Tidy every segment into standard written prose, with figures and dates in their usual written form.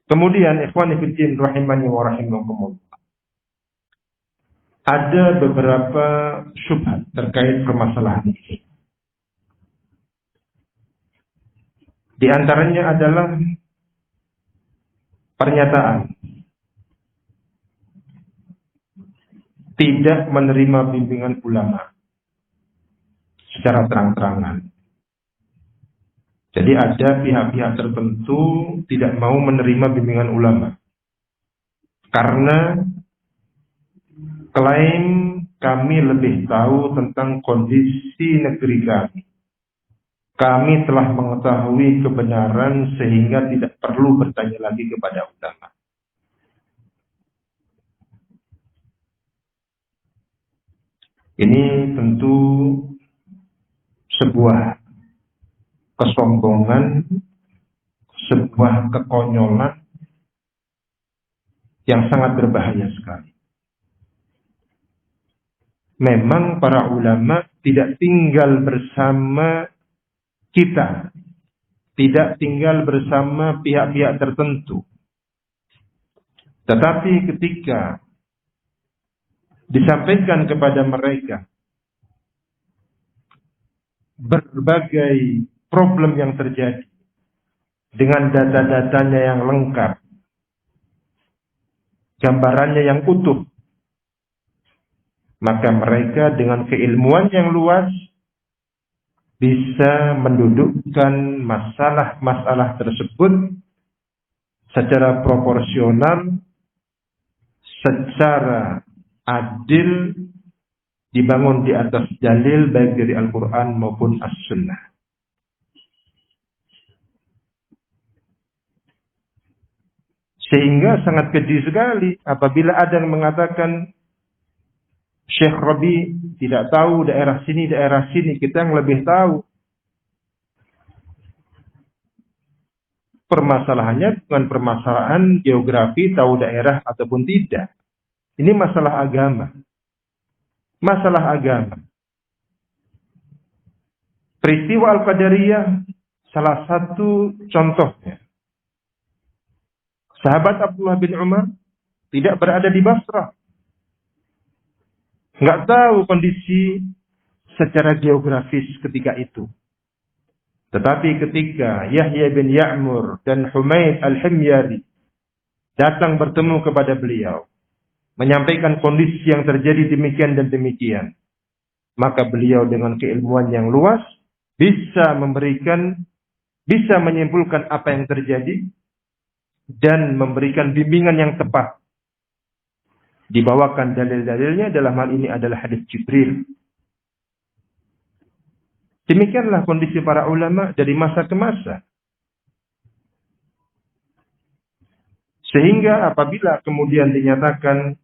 Kemudian ikhwani fillah rahimani wa rahimakumullah. Ada beberapa syubhat terkait permasalahan ini. Di antaranya adalah pernyataan tidak menerima bimbingan ulama secara terang-terangan. Jadi ada pihak-pihak tertentu tidak mau menerima bimbingan ulama karena klaim kami lebih tahu tentang kondisi negeri kami. Kami telah mengetahui kebenaran sehingga tidak perlu bertanya lagi kepada ulama. Ini tentu sebuah kesombongan, sebuah kekonyolan yang sangat berbahaya sekali. Memang para ulama tidak tinggal bersama kita, tidak tinggal bersama pihak-pihak tertentu. Tetapi ketika disampaikan kepada mereka berbagai problem yang terjadi dengan data-datanya yang lengkap, gambarannya yang utuh, maka mereka dengan keilmuan yang luas bisa mendudukkan masalah-masalah tersebut secara proporsional, secara adil, dibangun di atas dalil baik dari Al-Quran maupun As-Sunnah. Sehingga sangat keji sekali apabila ada yang mengatakan Syekh Rabi tidak tahu daerah sini, kita yang lebih tahu. Permasalahannya bukan permasalahan geografi, tahu daerah ataupun tidak. Ini masalah agama. Masalah agama. Peristiwa Al-Qadariyah salah satu contohnya. Sahabat Abdullah bin Umar tidak berada di Basrah. Nggak tahu kondisi secara geografis ketika itu. Tetapi ketika Yahya bin Ya'mur dan Humaid al-Himyari datang bertemu kepada beliau, menyampaikan kondisi yang terjadi demikian dan demikian, maka beliau dengan keilmuan yang luas bisa menyimpulkan apa yang terjadi dan memberikan bimbingan yang tepat. Dibawakan dalil-dalilnya, dalam hal ini adalah hadis Jibril. Demikianlah kondisi para ulama dari masa ke masa. Sehingga apabila kemudian dinyatakan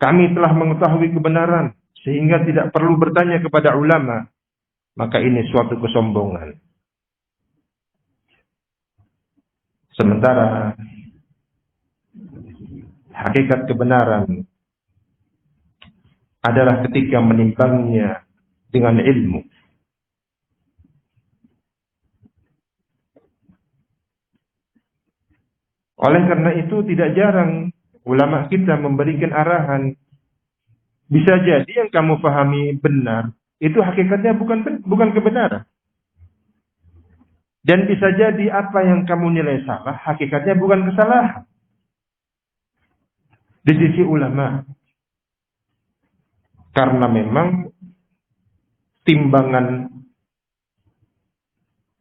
kami telah mengetahui kebenaran sehingga tidak perlu bertanya kepada ulama, maka ini suatu kesombongan. Sementara hakikat kebenaran adalah ketika menimbangnya dengan ilmu. Oleh karena itu tidak jarang ulama kita memberikan arahan. Bisa jadi yang kamu pahami benar, itu hakikatnya bukan kebenaran. Dan bisa jadi apa yang kamu nilai salah, hakikatnya bukan kesalahan. Di sisi ulama. Karena memang timbangan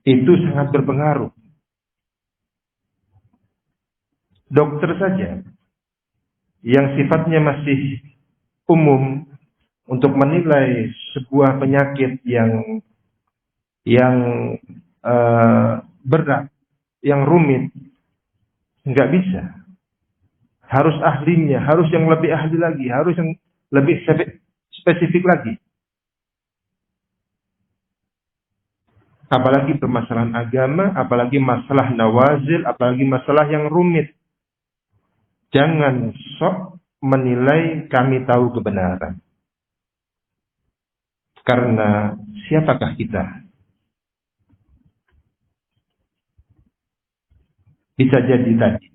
itu sangat berpengaruh. Dokter saja yang sifatnya masih umum untuk menilai sebuah penyakit yang berat, yang rumit, nggak bisa. Harus ahlinya, harus yang lebih ahli lagi, harus yang lebih spesifik lagi. Apalagi permasalahan agama, apalagi masalah nawazil, apalagi masalah yang rumit. Jangan sok menilai kami tahu kebenaran. Karena siapakah kita? Bisa jadi tadi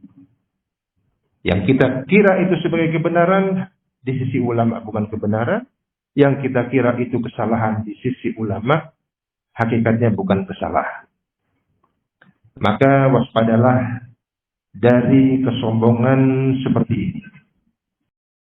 Yang kita kira itu sebagai kebenaran, di sisi ulama bukan kebenaran. Yang kita kira itu kesalahan di sisi ulama, hakikatnya bukan kesalahan. Maka waspadalah dari kesombongan seperti ini.